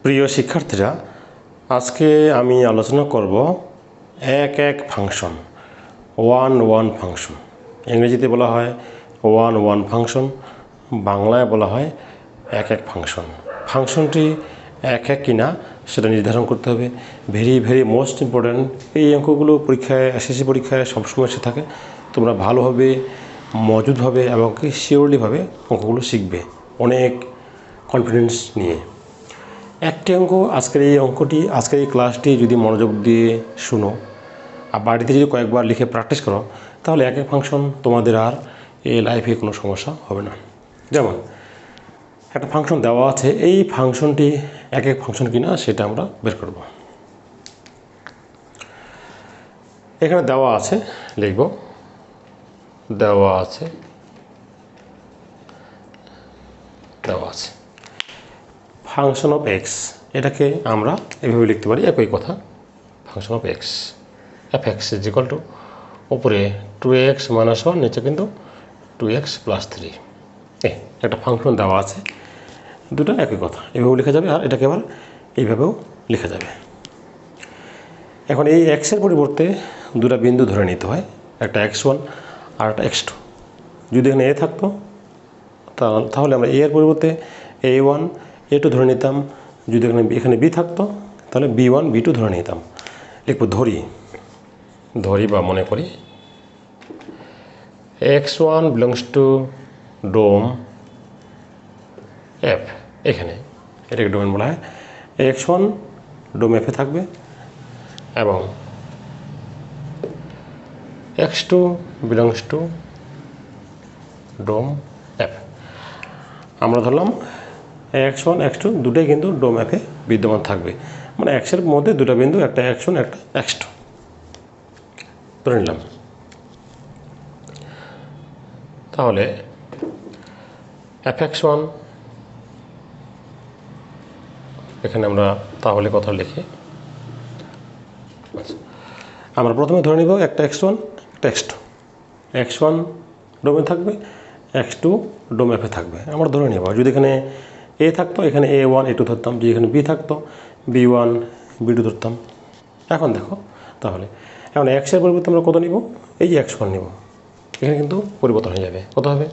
প্রিয় শিক্ষার্থীরা, আজকে আমি আলোচনা করব এক ফাংশন, ওয়ান ফাংশন। ইংরেজিতে বলা হয় ওয়ান ফাংশন, বাংলায় বলা হয় এক ফাংশন। ফাংশনটি এক কিনা সেটা নির্ধারণ করতে হবে। Very most important. এই অঙ্কগুলো পরীক্ষায়, এসএসসি পরীক্ষায় সবসময় এসে থাকে। তোমরা ভালোভাবে, মজুদভাবে এবং কি শিওরলিভাবে অঙ্কগুলো শিখবে, অনেক কনফিডেন্স নিয়ে। একটি অঙ্ক, আজকের এই ক্লাসটি যদি মনোযোগ দিয়ে শুনো আর বাড়িতে যদি কয়েকবার লিখে প্র্যাকটিস করো, তাহলে এক ফাংশন তোমাদের আর এই লাইফে কোনো সমস্যা হবে না। যেমন একটা ফাংশন দেওয়া আছে, এই ফাংশনটি এক ফাংশন কিনা সেটা আমরা বের করব। এখানে দেওয়া আছে, লিখব দেওয়া আছে ফাংশন অফ এক্স। এটাকে আমরা এভাবে লিখতে পারি, একই কথা, function of x F x is equal to উপরে 2x - 1, নিচে কিন্তু 2x + 3। একটা ফাংশন দেওয়া আছে, দুটো একই কথা, এভাবেও লেখা যাবে আর এটাকে আবার এইভাবেও লেখা যাবে। এখন এই এক্সের পরিবর্তে দুটো বিন্দু ধরে নিতে হয়, একটা x1 আর একটা x2। যদি এখানে a থাকতো তাহলে আমরা a এর পরিবর্তে a1 a2 ধরে নিতাম। যদি এখানে b থাকতো তাহলে b1 b2 ধরে নিতাম। লিখব ধরি বা মনে করি x1 belongs to dome f। এখানে এটাকে ডোমেন বলা হয়। x1 ডোম f এ থাকবে এবং x2 belongs to dome f। আমরা ধরলাম x1 x2 দুটোই কিন্তু ডোম f এ বিদ্যমান থাকবে, মানে এক্সের মধ্যে দুটো বিন্দু, একটা x1 একটা x2 ধরে নিলাম। তাহলে fx1, এখানে আমরা তাহলে কথা লিখি। আমরা প্রথমে ধরে নিব একটা x1 একটা x2। x1 ডোমে থাকবে, x2 ডোম f এ থাকবে, আমরা ধরে নেব। যদি এখানে a থাকতো এখানে a1 a2 ধরতাম, যদি এখানে b থাকতো b1 b2 ধরতাম। এখন দেখো, তাহলে এখন x এর পরিবর্তে আমরা কত নিব? এই যে x1 নিব, এখানে কিন্তু পরিবর্তন হয়ে যাবে। কত হবে?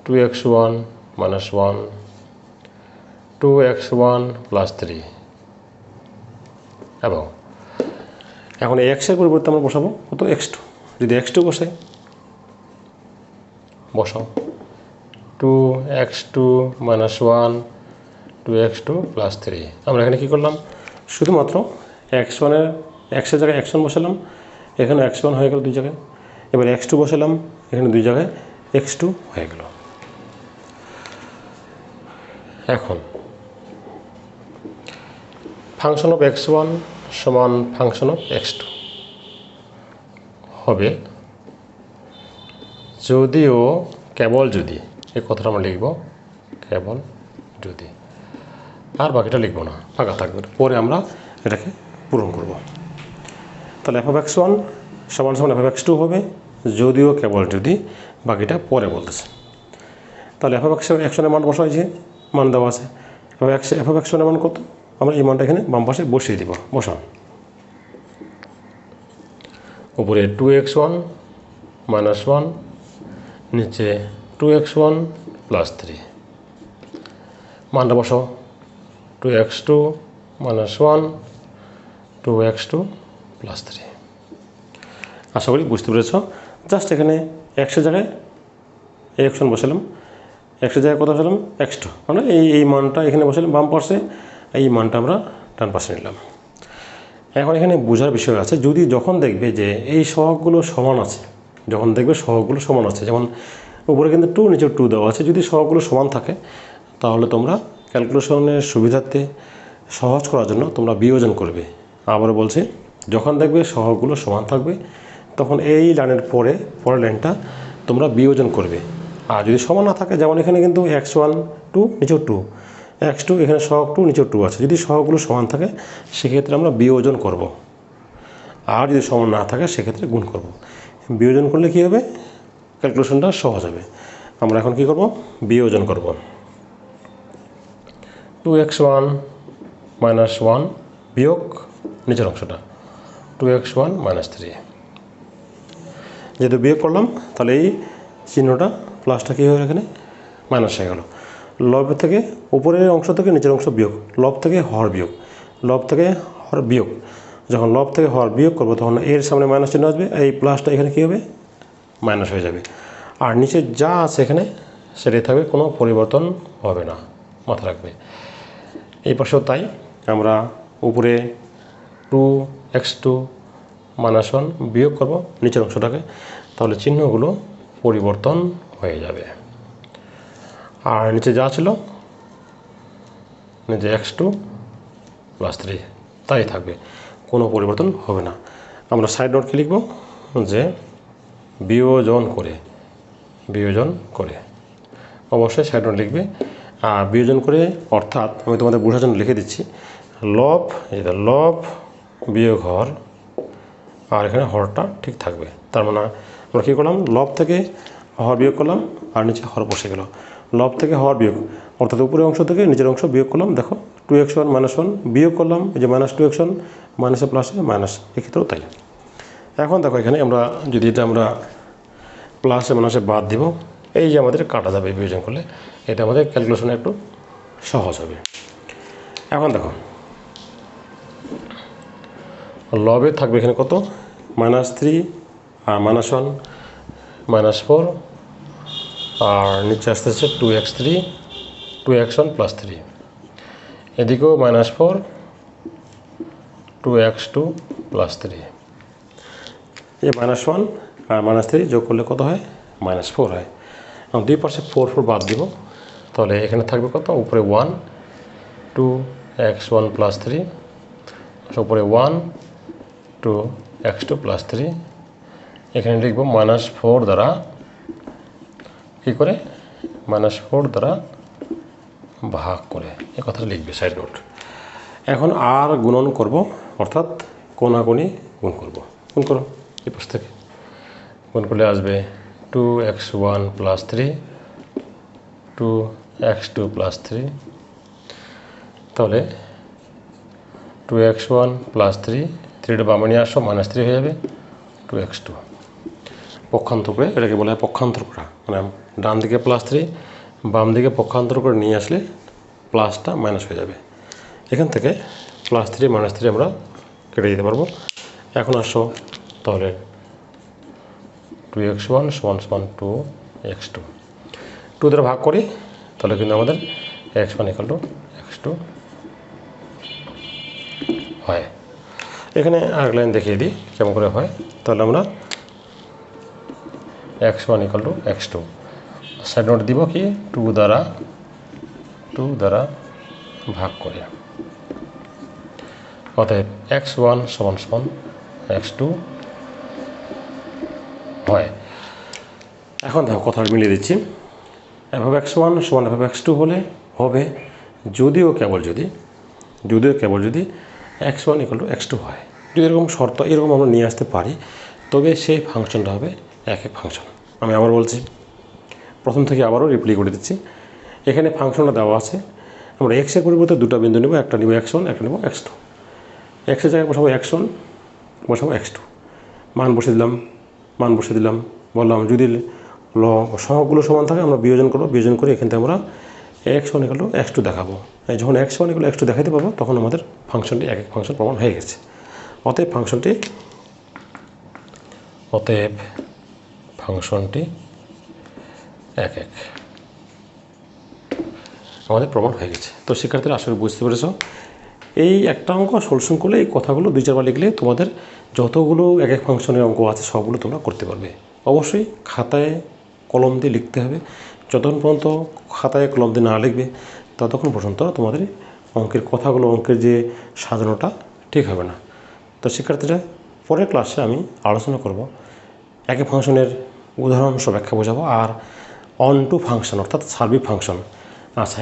2x1 - 1, 2x1 + 3। এবং এখন এই x এর পরিবর্তে আমরা বসাবো কত? x2। যদি x2 বসাও 2x2 - 1, 2x2 + 3। আমরা এখানে কী করলাম? শুধুমাত্র x1 জায়গায় x1 বসালাম, এখানে x1 হয়ে গেল দুই জায়গায়। এবার x2 বসালাম, এখানে দুই জায়গায় x2 হয়ে গেল। এখন ফাংশন অফ x1 সমান ফাংশন অফ x2 হবে যদিও, কেবল যদি, এই কথাটা আমরা লিখব কেবল যদি, আর বাকিটা লিখব না, ফাঁকা থাকবে, পরে আমরা এটাকে পূরণ করব। তাহলে f(x1) সমান সমান f(x2) হবে যদিও কেবল যদি, বাকিটা পরে বলতেছে। তাহলে f(x1) এর মান বসা হয়েছে, মান দেওয়া আছে। f(x1) এর মান কত? আমরা এই মানটা এখানে বাম পাশে বসিয়ে দিব। বসান, উপরে 2x1 - 1, নিচে 2x1 + 3। মানটা বসাও, 2x2 - 1, 2x2 + 3। আশা করি বুঝতে পেরেছ। জাস্ট এখানে x-এর জায়গায় x1 বসালাম, x-এর জায়গায় কত বসালাম? x2। আমরা এই মানটা এখানে বসালাম বাম পাশে, এই মানটা আমরা ডান পাশে নিলাম। এখন এখানে বোঝার বিষয় আছে, যখন দেখবে যে এই সহগগুলো সমান আছে, যেমন উপরে কিন্তু 2 নিচে 2 দেওয়া আছে, যদি সহগগুলো সমান থাকে তাহলে তোমরা ক্যালকুলেশনের সুবিধার্থে সহজ করার জন্য তোমরা বিয়োজন করবে। আবার বলছি, যখন দেখবে সহগগুলো সমান থাকবে তখন এই লাইনের পরের লাইনটা তোমরা বিয়োজন করবে। আর যদি সমান না থাকে, যেমন এখানে কিন্তু x1 2 নিচেও 2, x2 এখানে সহগ 2 নিচেও 2 আছে, যদি সহগগুলো সমান থাকে সেক্ষেত্রে আমরা বিয়োজন করব। আর যদি সমান না থাকে সেক্ষেত্রে গুণ করব। বিয়োজন করলে কী হবে? ক্যালকুলেশনটা সহজ হবে। আমরা এখন কি করব? বিয়োজন করব। 2x1 -1 বিয়োগ নিচের অংশটা 2x1 - 3। যেহেতু বিয়োগ করলাম তাহলে এই চিহ্নটা প্লাসটা কী হয়ে এখানে মাইনাস হয়ে গেল। লব থেকে উপরের অংশ থেকে নিচের অংশ বিয়োগ, লব থেকে হর বিয়োগ, লব থেকে হর বিয়োগ। যখন লব থেকে হর বিয়োগ করবো তখন এর সামনে মাইনাস চিহ্ন আসবে, এই প্লাসটা এখানে কী হবে মাইনাস হয়ে যাবে। আর নিচে যা আছে এখানে সেটাই থাকবে, কোনো পরিবর্তন হবে না, মাথা রাখবে। এই পাশেও তাই, আমরা উপরে 2x2 - 1 বিয়োগ করব নিচের অংশটাকে, তাহলে চিহ্নগুলো পরিবর্তন হয়ে যাবে। আর নিচে যা ছিল নিচে x2 + 3 তাই থাকবে, কোনো পরিবর্তন হবে না। আমরা সাইড নোট কি লিখব যে বিয়োজন করে অবশ্যই সাইড নোট লিখবে। আর বিয়োজন করে অর্থাৎ আমি তোমাদের বোঝার জন্য লিখে দিচ্ছি, লব লব বিয়োগ হর, আর এখানে হরটা ঠিক থাকবে। তার মানে আমরা কী করলাম, লব থেকে হর বিয়োগ করলাম আর নিচে হর বসে গেল। লব থেকে হর বিয়োগ অর্থাৎ উপরের অংশ থেকে নিচের অংশ বিয়োগ করলাম। দেখো 2x1 - 1 বিয়োগ করলাম, এই যে -2x1 মাইনাসে প্লাসে মাইনাস, এক্ষেত্রেও তাই। এখন দেখো এখানে আমরা যদি এটা আমরা প্লাসে মাইনাসে বাদ দিব, এই যে আমাদের কাটা যাবে বিয়োজন করলে, এটা আমাদের ক্যালকুলেশনে একটু সহজ হবে। এখন দেখো লবে থাকবে এখানে কত -3 আর -1 -4, আর নিচে আসতেছে 2x3 2x1 + 3, এদিকেও -4 2x2 + 3। এই -1 আর -3 যোগ করলে কত হয় -4 হয়। এবং দুই পাশে 4 বাদ দিব, তাহলে এখানে থাকবে কত, উপরে 1 2x1 + 3, উপরে 1 2x2 + 3। এখানে লিখব -4 দ্বারা কী করে -4 দ্বারা ভাগ করে, এই কথাটা লিখবে সাইড নোট। এখন আর গুণন করব, অর্থাৎ কোনাকুনি গুণ করব। গুণ করো এই পাশ থেকে, গুণ করলে আসবে 2x1 + 3 2x2 + 3, তাহলে 2x1 + 3 3টা বামে নিয়ে আসো, -3 হয়ে যাবে 2x2। পক্ষান্তর করে, এটাকে বলা হয় পক্ষান্তর করা, মানে ডান দিকে +3 বাম দিকে পক্ষান্তর করে নিয়ে আসলে প্লাসটা মাইনাস হয়ে যাবে। এখান থেকে +3 -3 আমরা কেটে দিতে পারবো। এখন আসো তাহলে 2x1 = 2x2, 2 দ্বারা ভাগ করি, তাহলে কিন্তু আমাদের x1 = x2 হয়। এখানে আরেক লাইন দেখিয়ে দিই কেমন করে হয়। তাহলে আমরা x1 = x2 সাইড নোট দিব কি 2 দ্বারা ভাগ করে, অতএব x1 = x2 হয়। এখন দেখো কথা মিলিয়ে দিচ্ছি, f(x1) = f(x2) হলে হবে যদিও কেবল যদি x1 = x2 হয়। যদি এরকম শর্ত এরকম আমরা নিয়ে আসতে পারি, তবে সেই ফাংশনটা হবে এক ফাংশন। আমি আবার বলছি, প্রথম থেকে আবারও রিপ্লাই করে দিচ্ছি। এখানে ফাংশনটা দেওয়া আছে, আমরা এক্সের পরিবর্তে দুটো বিন্দু নেব, একটা নেব x1 একটা নেব x2। এক্সের জায়গায় বসাবো x1, বসাবো x2, মান বসে দিলাম, বললাম যদি সহগগুলো সমান থাকে আমরা বিয়োজন করবো, বিয়োজন করে এখান থেকে আমরা x1 = x2 দেখাবো। যখন x1 = x2 দেখাতে পারবো তখন আমাদের ফাংশনটি এক ফাংশন প্রমাণ হয়ে গেছে। অতএব ফাংশনটি এক আমাদের প্রমাণ হয়ে গেছে। তো শিক্ষার্থীরা আসলে বুঝতে পেরেছ, এই একটা অঙ্ক সলিউশন করলে এই কথাগুলো 2-4 বার লিখলে তোমাদের যতগুলো এক ফাংশনের অঙ্ক আছে সবগুলো তোমরা করতে পারবে। অবশ্যই খাতায় কলম দিয়ে লিখতে হবে। যতক্ষণ পর্যন্ত খাতায় কলম দিয়ে না লিখবে ততক্ষণ পর্যন্ত তোমাদের অঙ্কের কথাগুলো, অঙ্কের যে সাজানোটা ঠিক হবে না। তো শিক্ষার্থীরা পরের ক্লাসে আমি আলোচনা করব এক ফাংশনের উদাহরণ সহ ব্যাখ্যা বোঝাবো, আর অন টু ফাংশন অর্থাৎ সার্বিক ফাংশন। আচ্ছা,